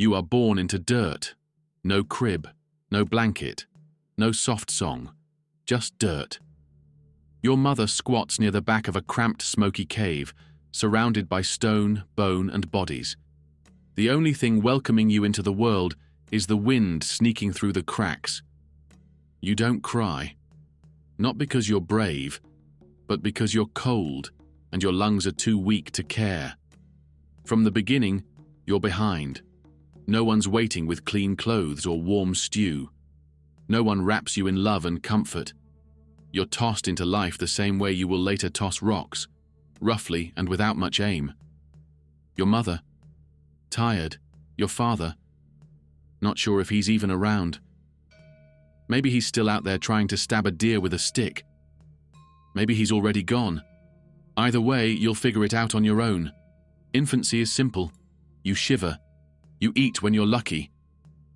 You are born into dirt. No crib, no blanket, no soft song, just dirt. Your mother squats near the back of a cramped, smoky cave, surrounded by stone, bone, and bodies. The only thing welcoming you into the world is the wind sneaking through the cracks. You don't cry. Not because you're brave, but because you're cold and your lungs are too weak to care. From the beginning, you're behind. No one's waiting with clean clothes or warm stew. No one wraps you in love and comfort. You're tossed into life the same way you will later toss rocks, roughly and without much aim. Your mother, tired. Your father, not sure if he's even around. Maybe he's still out there trying to stab a deer with a stick. Maybe he's already gone. Either way, you'll figure it out on your own. Infancy is simple. You shiver. You eat when you're lucky.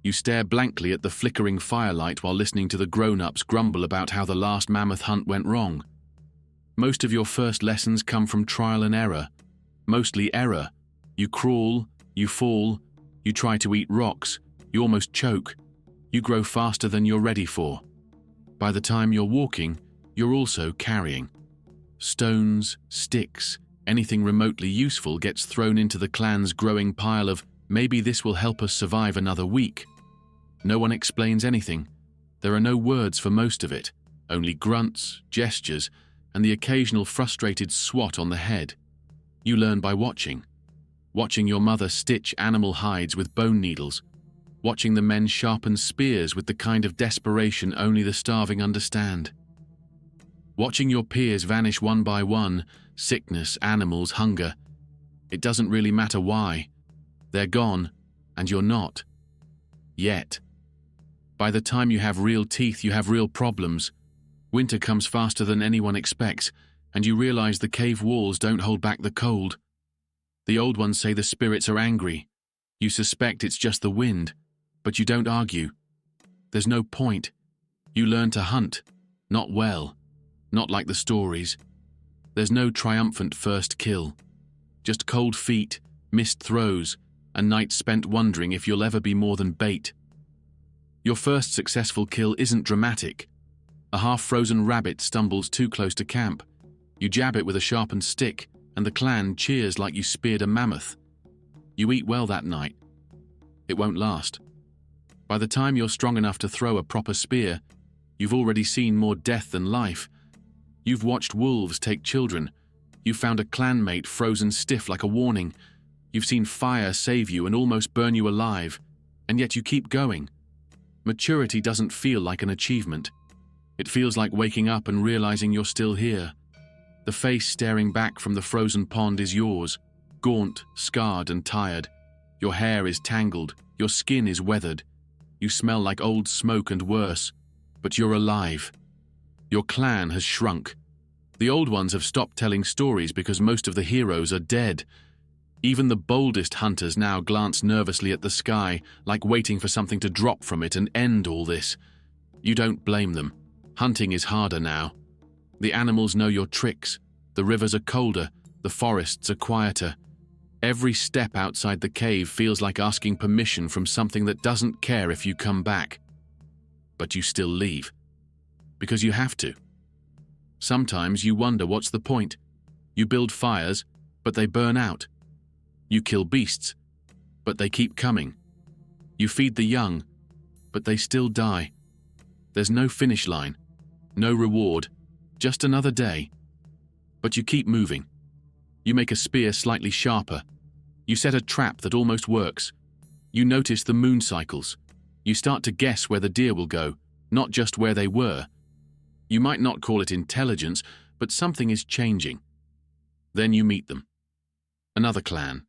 You stare blankly at the flickering firelight while listening to the grown-ups grumble about how the last mammoth hunt went wrong. Most of your first lessons come from trial and error. Mostly error. You crawl, you fall, you try to eat rocks, you almost choke. You grow faster than you're ready for. By the time you're walking, you're also carrying. Stones, sticks, anything remotely useful gets thrown into the clan's growing pile of maybe this will help us survive another week. No one explains anything. There are no words for most of it, only grunts, gestures, and the occasional frustrated swat on the head. You learn by watching. Watching your mother stitch animal hides with bone needles. Watching the men sharpen spears with the kind of desperation only the starving understand. Watching your peers vanish one by one, sickness, animals, hunger. It doesn't really matter why. They're gone, and you're not. Yet. By the time you have real teeth, you have real problems. Winter comes faster than anyone expects, and you realize the cave walls don't hold back the cold. The old ones say the spirits are angry. You suspect it's just the wind, but you don't argue. There's no point. You learn to hunt, not well, not like the stories. There's no triumphant first kill. Just cold feet, missed throws, and nights spent wondering if you'll ever be more than bait. Your first successful kill isn't dramatic. A half-frozen rabbit stumbles too close to camp. You jab it with a sharpened stick, and the clan cheers like you speared a mammoth. You eat well that night. It won't last. By the time you're strong enough to throw a proper spear, you've already seen more death than life. You've watched wolves take children. You've found a clanmate frozen stiff like a warning. You've seen fire save you and almost burn you alive, and yet you keep going. Maturity doesn't feel like an achievement. It feels like waking up and realizing you're still here. The face staring back from the frozen pond is yours, gaunt, scarred, and tired. Your hair is tangled, your skin is weathered. You smell like old smoke and worse, but you're alive. Your clan has shrunk. The old ones have stopped telling stories because most of the heroes are dead. Even the boldest hunters now glance nervously at the sky, like waiting for something to drop from it and end all this. You don't blame them. Hunting is harder now. The animals know your tricks. The rivers are colder. The forests are quieter. Every step outside the cave feels like asking permission from something that doesn't care if you come back. But you still leave. Because you have to. Sometimes you wonder what's the point. You build fires, but they burn out. You kill beasts, but they keep coming. You feed the young, but they still die. There's no finish line, no reward, just another day. But you keep moving. You make a spear slightly sharper. You set a trap that almost works. You notice the moon cycles. You start to guess where the deer will go, not just where they were. You might not call it intelligence, but something is changing. Then you meet them. Another clan.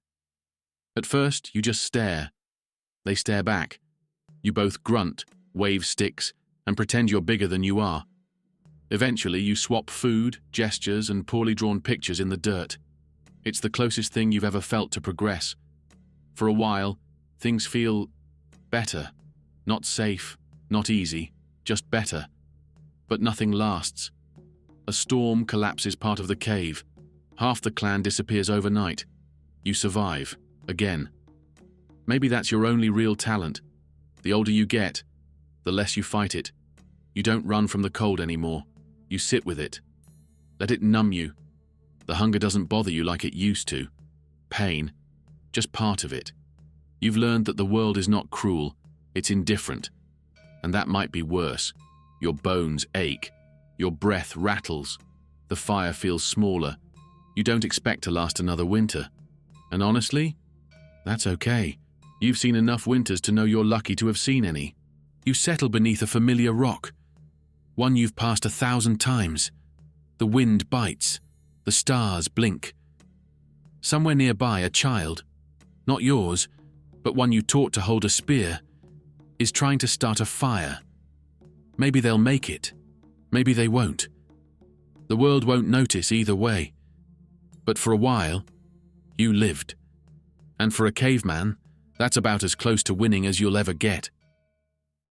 At first, you just stare. They stare back. You both grunt, wave sticks, and pretend you're bigger than you are. Eventually, you swap food, gestures, and poorly drawn pictures in the dirt. It's the closest thing you've ever felt to progress. For a while, things feel better. Not safe, not easy, just better. But nothing lasts. A storm collapses part of the cave. Half the clan disappears overnight. You survive. Again. Maybe that's your only real talent. The older you get, the less you fight it. You don't run from the cold anymore. You sit with it. Let it numb you. The hunger doesn't bother you like it used to. Pain, just part of it. You've learned that the world is not cruel, it's indifferent. And that might be worse. Your bones ache. Your breath rattles. The fire feels smaller. You don't expect to last another winter. And honestly, that's okay. You've seen enough winters to know you're lucky to have seen any. You settle beneath a familiar rock, one you've passed 1,000 times. The wind bites. The stars blink. Somewhere nearby, a child, not yours, but one you taught to hold a spear, is trying to start a fire. Maybe they'll make it. Maybe they won't. The world won't notice either way. But for a while, you lived. And for a caveman, that's about as close to winning as you'll ever get.